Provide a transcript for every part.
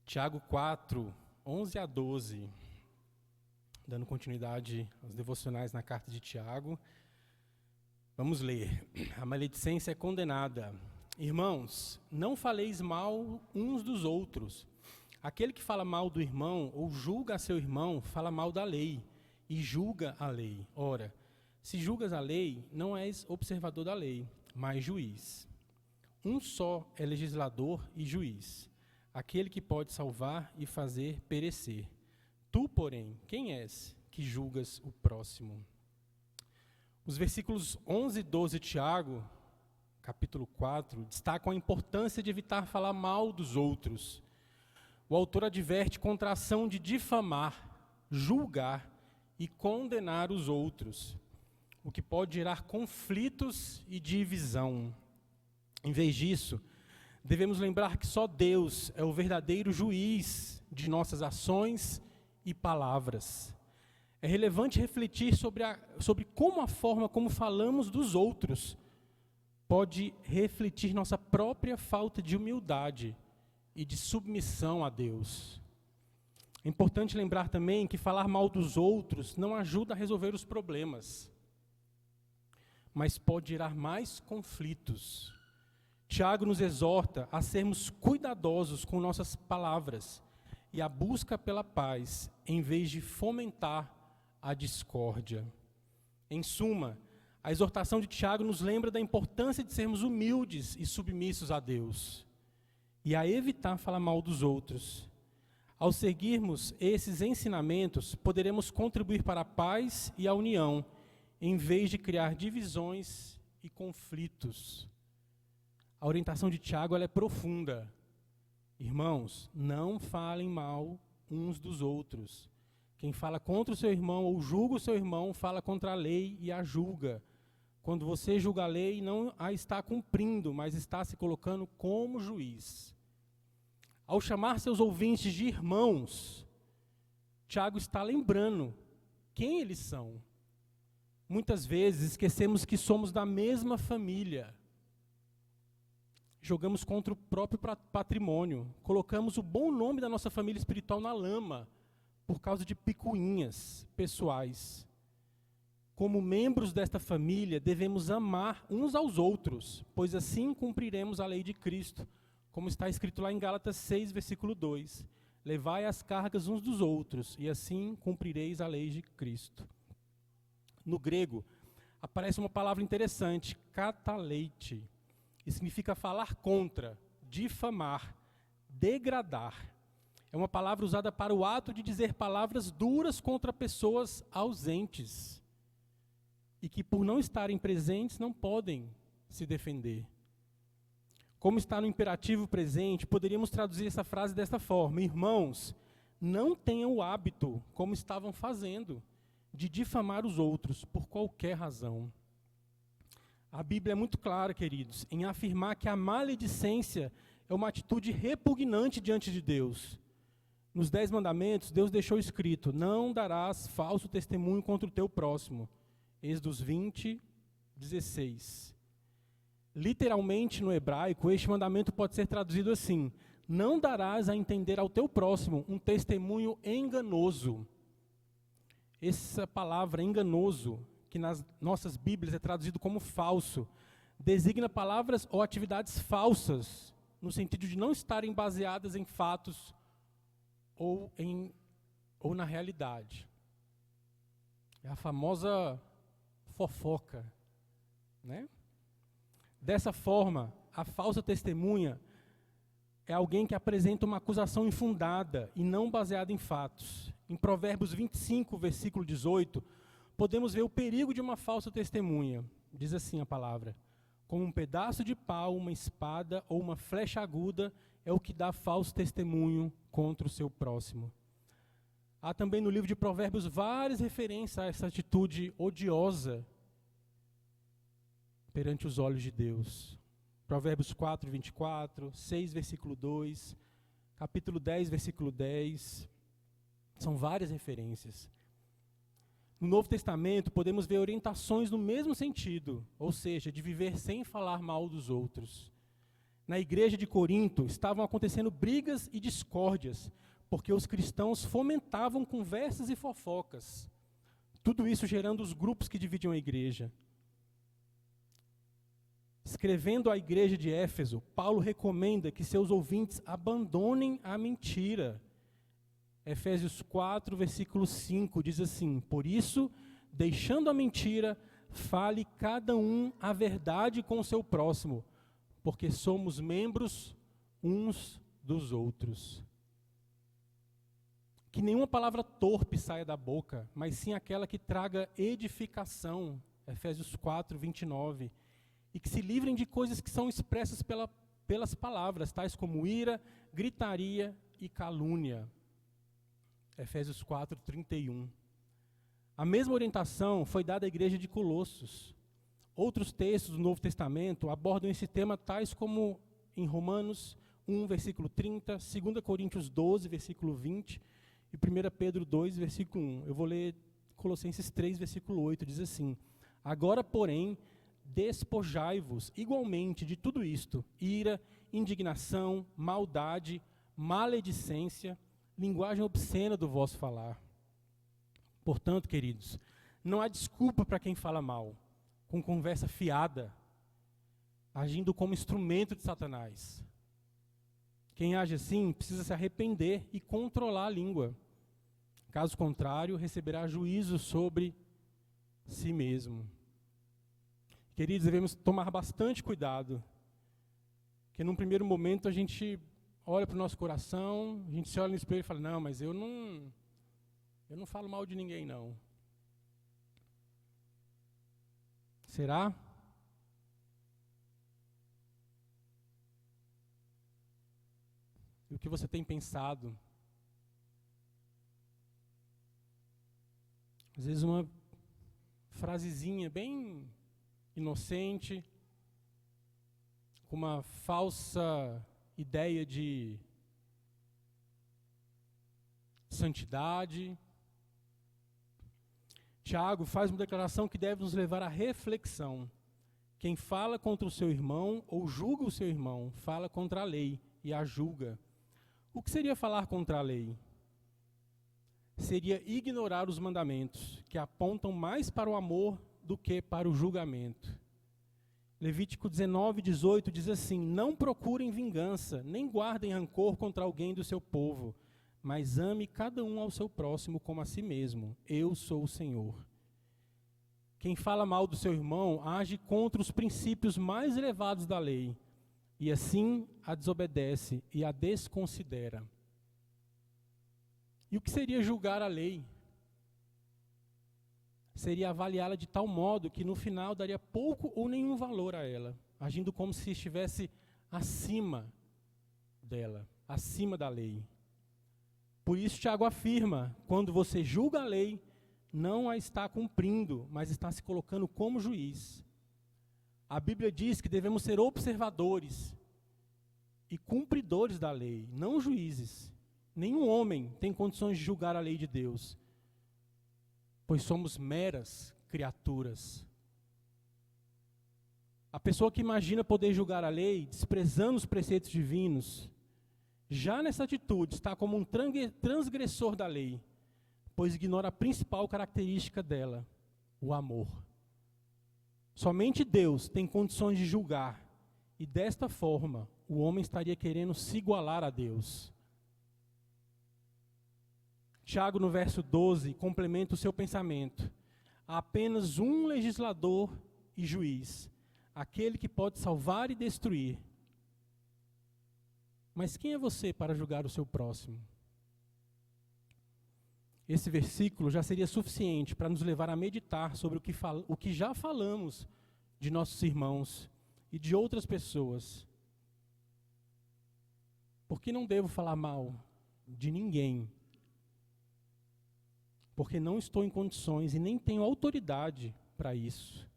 Tiago 4, 11 a 12, dando continuidade aos devocionais na carta de Tiago. Vamos ler. A maledicência é condenada. Irmãos, não faleis mal uns dos outros. Aquele que fala mal do irmão ou julga a seu irmão, fala mal da lei e julga a lei. Ora, se julgas a lei, não és observador da lei, mas juiz. Um só é legislador e juiz, aquele que pode salvar e fazer perecer. Tu, porém, quem és que julgas o próximo? Os versículos 11 e 12 de Tiago, capítulo 4, destacam a importância de evitar falar mal dos outros. O autor adverte contra a ação de difamar, julgar e condenar os outros, o que pode gerar conflitos e divisão. Em vez disso, devemos lembrar que só Deus é o verdadeiro juiz de nossas ações e palavras. É relevante refletir sobre como a forma como falamos dos outros pode refletir nossa própria falta de humildade e de submissão a Deus. É importante lembrar também que falar mal dos outros não ajuda a resolver os problemas, mas pode gerar mais conflitos. Tiago nos exorta a sermos cuidadosos com nossas palavras e a busca pela paz, em vez de fomentar a discórdia. Em suma, a exortação de Tiago nos lembra da importância de sermos humildes e submissos a Deus, e a evitar falar mal dos outros. Ao seguirmos esses ensinamentos, poderemos contribuir para a paz e a união, em vez de criar divisões e conflitos. A orientação de Tiago ela é profunda. Irmãos, não falem mal uns dos outros. Quem fala contra o seu irmão ou julga o seu irmão, fala contra a lei e a julga. Quando você julga a lei, não a está cumprindo, mas está se colocando como juiz. Ao chamar seus ouvintes de irmãos, Tiago está lembrando quem eles são. Muitas vezes esquecemos que somos da mesma família. Jogamos contra o próprio patrimônio, colocamos o bom nome da nossa família espiritual na lama, por causa de picuinhas pessoais. Como membros desta família, devemos amar uns aos outros, pois assim cumpriremos a lei de Cristo, como está escrito lá em Gálatas 6, versículo 2. Levai as cargas uns dos outros, e assim cumprireis a lei de Cristo. No grego, aparece uma palavra interessante, kataleite, e significa falar contra, difamar, degradar. É uma palavra usada para o ato de dizer palavras duras contra pessoas ausentes e que, por não estarem presentes, não podem se defender. Como está no imperativo presente, poderíamos traduzir essa frase desta forma: irmãos, não tenham o hábito, como estavam fazendo, de difamar os outros por qualquer razão. A Bíblia é muito clara, queridos, em afirmar que a maledicência é uma atitude repugnante diante de Deus. Nos 10 mandamentos, Deus deixou escrito: não darás falso testemunho contra o teu próximo. Êxodo 20, 16. Literalmente no hebraico, este mandamento pode ser traduzido assim: não darás a entender ao teu próximo um testemunho enganoso. Essa palavra enganoso, que nas nossas Bíblias é traduzido como falso, designa palavras ou atividades falsas, no sentido de não estarem baseadas em fatos ou na realidade. É a famosa fofoca, né? Dessa forma, a falsa testemunha é alguém que apresenta uma acusação infundada e não baseada em fatos. Em Provérbios 25, versículo 18, podemos ver o perigo de uma falsa testemunha. Diz assim a palavra: como um pedaço de pau, uma espada ou uma flecha aguda é o que dá falso testemunho contra o seu próximo. Há também no livro de Provérbios várias referências a essa atitude odiosa perante os olhos de Deus. Provérbios 4, 24, 6, versículo 2, capítulo 10, versículo 10. São várias referências. No Novo Testamento, podemos ver orientações no mesmo sentido, ou seja, de viver sem falar mal dos outros. Na igreja de Corinto estavam acontecendo brigas e discórdias, porque os cristãos fomentavam conversas e fofocas. Tudo isso gerando os grupos que dividiam a igreja. Escrevendo à igreja de Éfeso, Paulo recomenda que seus ouvintes abandonem a mentira. Efésios 4, versículo 5, diz assim: por isso, deixando a mentira, fale cada um a verdade com o seu próximo, porque somos membros uns dos outros. Que nenhuma palavra torpe saia da boca, mas sim aquela que traga edificação. Efésios 4, 29. E que se livrem de coisas que são expressas pelas palavras, tais como ira, gritaria e calúnia. Efésios 4, 31. A mesma orientação foi dada à igreja de Colossos. Outros textos do Novo Testamento abordam esse tema, tais como em Romanos 1, versículo 30, 2 Coríntios 12, versículo 20, e 1 Pedro 2, versículo 1. Eu vou ler Colossenses 3, versículo 8, diz assim: agora, porém, despojai-vos igualmente de tudo isto: ira, indignação, maldade, maledicência, linguagem obscena do vosso falar. Portanto, queridos, não há desculpa para quem fala mal, com conversa fiada, agindo como instrumento de Satanás. Quem age assim precisa se arrepender e controlar a língua. Caso contrário, receberá juízo sobre si mesmo. Queridos, devemos tomar bastante cuidado, porque num primeiro momento a gente olha para o nosso coração, a gente se olha no espelho e fala: não, mas eu não falo mal de ninguém, não. Será? E o que você tem pensado? Às vezes uma frasezinha bem inocente, com uma falsa ideia de santidade. Tiago faz uma declaração que deve nos levar à reflexão. Quem fala contra o seu irmão ou julga o seu irmão, fala contra a lei e a julga. O que seria falar contra a lei? Seria ignorar os mandamentos, que apontam mais para o amor do que para o julgamento. Levítico 19, 18 diz assim: não procurem vingança, nem guardem rancor contra alguém do seu povo, mas ame cada um ao seu próximo como a si mesmo. Eu sou o Senhor. Quem fala mal do seu irmão age contra os princípios mais elevados da lei, e assim a desobedece e a desconsidera. E o que seria julgar a lei? Seria avaliá-la de tal modo que no final daria pouco ou nenhum valor a ela, agindo como se estivesse acima dela, acima da lei. Por isso Tiago afirma: quando você julga a lei, não a está cumprindo, mas está se colocando como juiz. A Bíblia diz que devemos ser observadores e cumpridores da lei, não juízes. Nenhum homem tem condições de julgar a lei de Deus, pois somos meras criaturas. A pessoa que imagina poder julgar a lei, desprezando os preceitos divinos, já nessa atitude está como um transgressor da lei, pois ignora a principal característica dela, o amor. Somente Deus tem condições de julgar, e desta forma, o homem estaria querendo se igualar a Deus. Tiago, no verso 12, complementa o seu pensamento: há apenas um legislador e juiz, aquele que pode salvar e destruir. Mas quem é você para julgar o seu próximo? Esse versículo já seria suficiente para nos levar a meditar sobre o que já falamos de nossos irmãos e de outras pessoas. Por que não devo falar mal de ninguém? Porque não estou em condições e nem tenho autoridade para isso.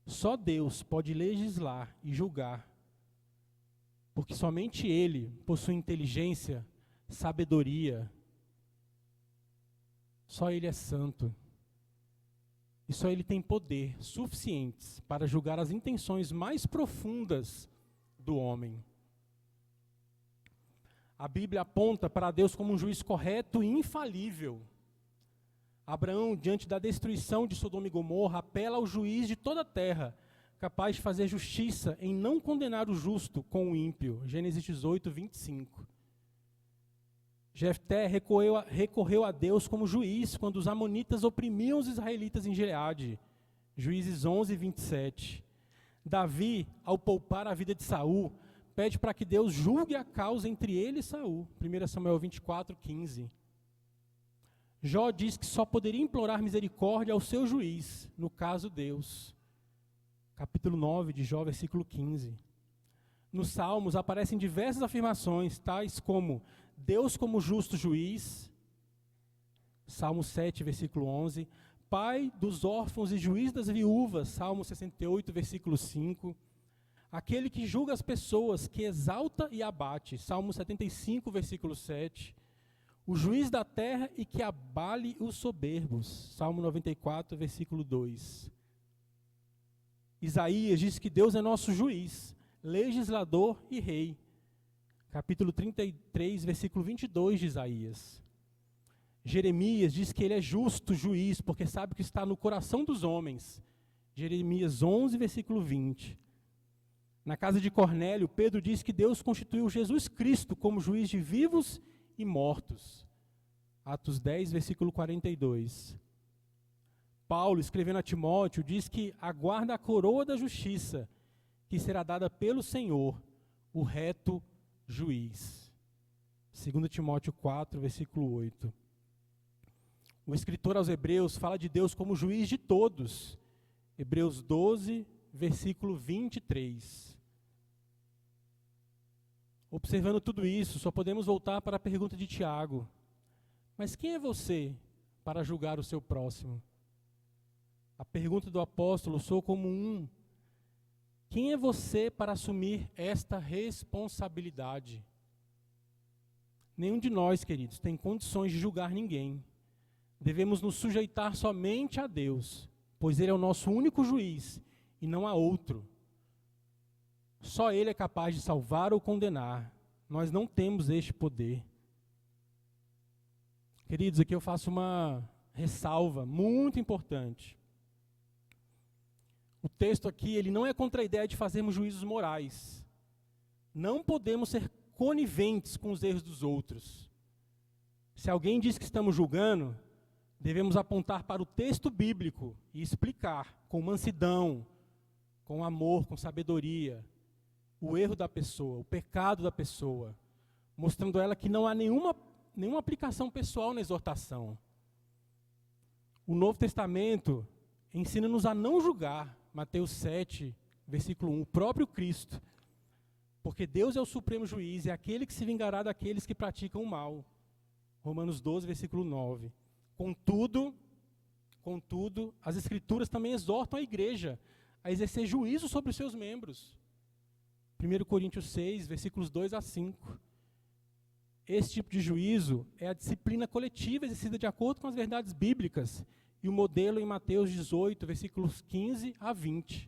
Só Deus pode legislar e julgar, porque somente Ele possui inteligência, sabedoria. Só Ele é santo. E só Ele tem poder suficientes para julgar as intenções mais profundas do homem. A Bíblia aponta para Deus como um juiz correto e infalível. Abraão, diante da destruição de Sodoma e Gomorra, apela ao juiz de toda a terra, capaz de fazer justiça em não condenar o justo com o ímpio. Gênesis 18, 25. Jefté recorreu a Deus como juiz quando os amonitas oprimiam os israelitas em Gileade. Juízes 11, 27. Davi, ao poupar a vida de Saul, pede para que Deus julgue a causa entre ele e Saul. 1 Samuel 24, 15. Jó diz que só poderia implorar misericórdia ao seu juiz, no caso Deus. Capítulo 9 de Jó, versículo 15. Nos Salmos aparecem diversas afirmações, tais como Deus como justo juiz, Salmo 7, versículo 11, Pai dos órfãos e juiz das viúvas, Salmo 68, versículo 5, aquele que julga as pessoas, que exalta e abate, Salmo 75, versículo 7, o juiz da terra e que abale os soberbos, Salmo 94, versículo 2. Isaías diz que Deus é nosso juiz, legislador e rei. Capítulo 33, versículo 22 de Isaías. Jeremias diz que ele é justo juiz, porque sabe o que está no coração dos homens. Jeremias 11, versículo 20. Na casa de Cornélio, Pedro diz que Deus constituiu Jesus Cristo como juiz de vivos e mortos. Atos 10, versículo 42. Paulo, escrevendo a Timóteo, diz que aguarda a coroa da justiça, que será dada pelo Senhor, o reto juiz. 2 Timóteo 4, versículo 8. O escritor aos Hebreus fala de Deus como juiz de todos. Hebreus 12, versículo 23. Observando tudo isso, só podemos voltar para a pergunta de Tiago. Mas quem é você para julgar o seu próximo? A pergunta do apóstolo soa como quem é você para assumir esta responsabilidade? Nenhum de nós, queridos, tem condições de julgar ninguém. Devemos nos sujeitar somente a Deus, pois Ele é o nosso único juiz e não há outro. Só Ele é capaz de salvar ou condenar. Nós não temos este poder. Queridos, aqui eu faço uma ressalva muito importante. O texto aqui, ele não é contra a ideia de fazermos juízos morais. Não podemos ser coniventes com os erros dos outros. Se alguém diz que estamos julgando, devemos apontar para o texto bíblico e explicar com mansidão, com amor, com sabedoria, o erro da pessoa, o pecado da pessoa, mostrando a ela que não há nenhuma aplicação pessoal na exortação. O Novo Testamento ensina-nos a não julgar. Mateus 7, versículo 1, o próprio Cristo. Porque Deus é o supremo juiz, é aquele que se vingará daqueles que praticam o mal. Romanos 12, versículo 9. Contudo, as Escrituras também exortam a igreja a exercer juízo sobre os seus membros. 1 Coríntios 6, versículos 2 a 5. Esse tipo de juízo é a disciplina coletiva exercida de acordo com as verdades bíblicas, e o modelo em Mateus 18, versículos 15 a 20.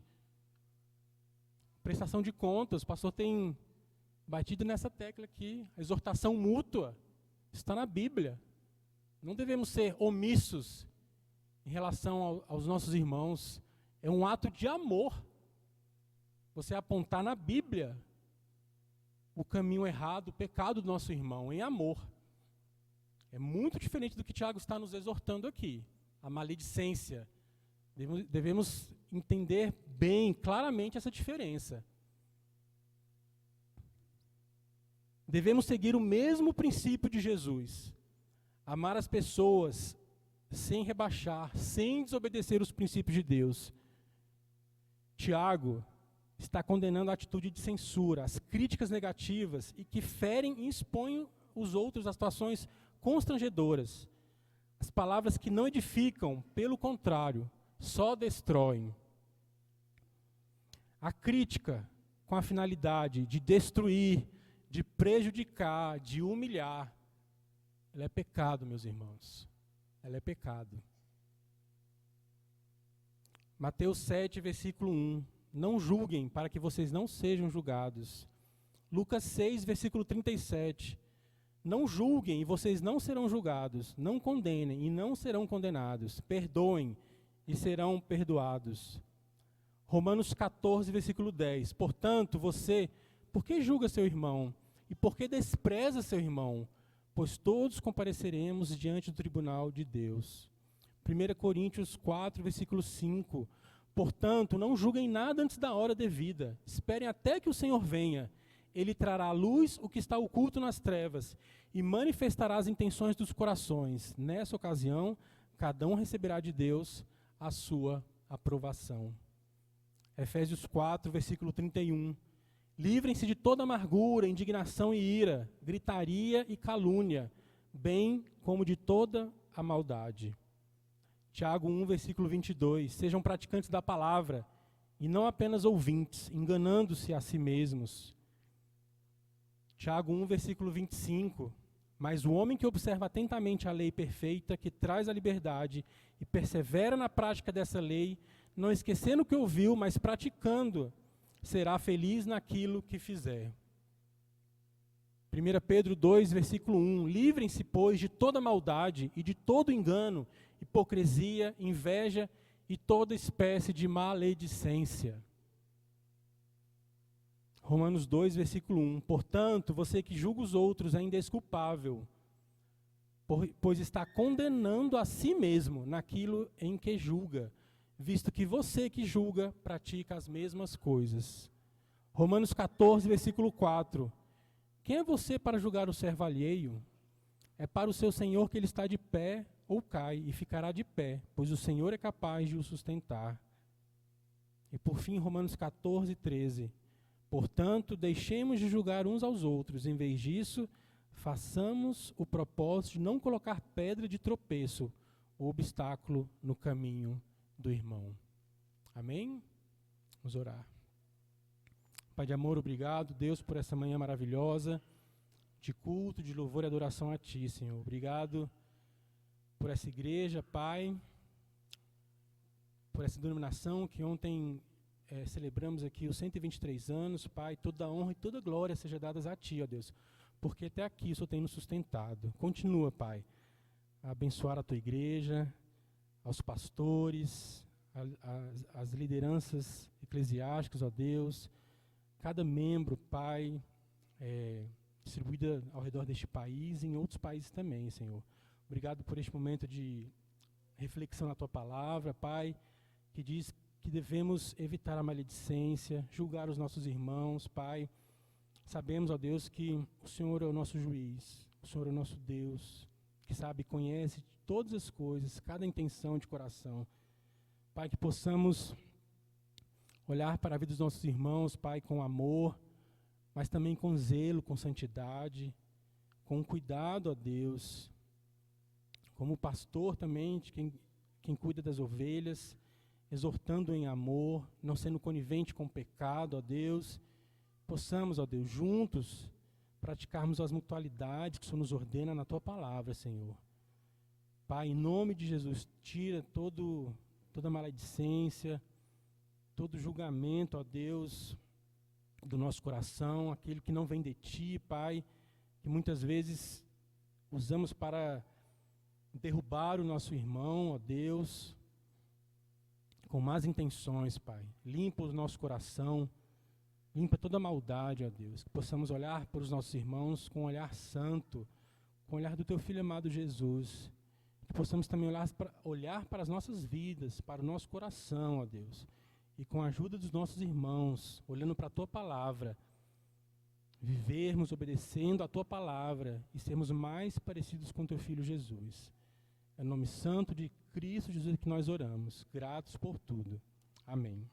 Prestação de contas, o pastor tem batido nessa tecla aqui. A exortação mútua está na Bíblia. Não devemos ser omissos em relação aos nossos irmãos. É um ato de amor. Você apontar na Bíblia o caminho errado, o pecado do nosso irmão, em amor. É muito diferente do que Tiago está nos exortando aqui. A maledicência. Devemos entender bem, claramente, essa diferença. Devemos seguir o mesmo princípio de Jesus. Amar as pessoas sem rebaixar, sem desobedecer os princípios de Deus. Tiago está condenando a atitude de censura, as críticas negativas e que ferem e expõem os outros a situações constrangedoras. As palavras que não edificam, pelo contrário, só destroem. A crítica com a finalidade de destruir, de prejudicar, de humilhar, ela é pecado, meus irmãos. Ela é pecado. Mateus 7, versículo 1. Não julguem, para que vocês não sejam julgados. Lucas 6, versículo 37. Não julguem e vocês não serão julgados. Não condenem e não serão condenados. Perdoem e serão perdoados. Romanos 14, versículo 10. Portanto, você, por que julga seu irmão? E por que despreza seu irmão? Pois todos compareceremos diante do tribunal de Deus. 1 Coríntios 4, versículo 5. Portanto, não julguem nada antes da hora devida. Esperem até que o Senhor venha. Ele trará à luz o que está oculto nas trevas e manifestará as intenções dos corações. Nessa ocasião, cada um receberá de Deus a sua aprovação. Efésios 4, versículo 31. Livrem-se de toda amargura, indignação e ira, gritaria e calúnia, bem como de toda a maldade. Tiago 1, versículo 22. Sejam praticantes da palavra e não apenas ouvintes, enganando-se a si mesmos. Tiago 1, versículo 25. Mas o homem que observa atentamente a lei perfeita, que traz a liberdade, e persevera na prática dessa lei, não esquecendo o que ouviu, mas praticando, será feliz naquilo que fizer. 1 Pedro 2, versículo 1. Livrem-se, pois, de toda maldade e de todo engano, hipocrisia, inveja e toda espécie de maledicência. Romanos 2, versículo 1. Portanto, você que julga os outros é indesculpável, pois está condenando a si mesmo naquilo em que julga, visto que você que julga pratica as mesmas coisas. Romanos 14, versículo 4. Quem é você para julgar o servo alheio? É para o seu Senhor que ele está de pé ou cai, e ficará de pé, pois o Senhor é capaz de o sustentar. E por fim, Romanos 14, 13. Portanto, deixemos de julgar uns aos outros, em vez disso, façamos o propósito de não colocar pedra de tropeço, ou obstáculo no caminho do irmão. Amém? Vamos orar. Pai de amor, obrigado, Deus, por essa manhã maravilhosa, de culto, de louvor e adoração a Ti, Senhor. Obrigado por essa igreja, Pai, por essa denominação que ontem celebramos aqui os 123 anos, Pai. Toda a honra e toda a glória seja dadas a Ti, ó Deus, porque até aqui o Senhor tem nos sustentado. Continua, Pai, a abençoar a Tua igreja, aos pastores, as lideranças eclesiásticas, ó Deus, cada membro, Pai, distribuída ao redor deste país e em outros países também, Senhor. Obrigado por este momento de reflexão na Tua palavra, Pai, que diz que devemos evitar a maledicência, julgar os nossos irmãos, Pai. Sabemos, ó Deus, que o Senhor é o nosso juiz, o Senhor é o nosso Deus, que sabe e conhece todas as coisas, cada intenção de coração. Pai, que possamos olhar para a vida dos nossos irmãos, Pai, com amor, mas também com zelo, com santidade, com cuidado, ó Deus, como pastor também, de quem cuida das ovelhas, exortando em amor, não sendo conivente com o pecado, ó Deus. Possamos, ó Deus, juntos praticarmos as mutualidades que o Senhor nos ordena na Tua palavra, Senhor. Pai, em nome de Jesus, tira toda maledicência, todo julgamento, ó Deus, do nosso coração, aquilo que não vem de Ti, Pai, que muitas vezes usamos para derrubar o nosso irmão, ó Deus, com más intenções, Pai. Limpa o nosso coração, limpa toda a maldade, ó Deus, que possamos olhar para os nossos irmãos com um olhar santo, com o olhar do Teu Filho amado Jesus, que possamos também olhar para as nossas vidas, para o nosso coração, ó Deus, e com a ajuda dos nossos irmãos, olhando para a Tua palavra, vivermos obedecendo a Tua palavra e sermos mais parecidos com Teu Filho Jesus. É no nome santo de Cristo Jesus que nós oramos, gratos por tudo. Amém.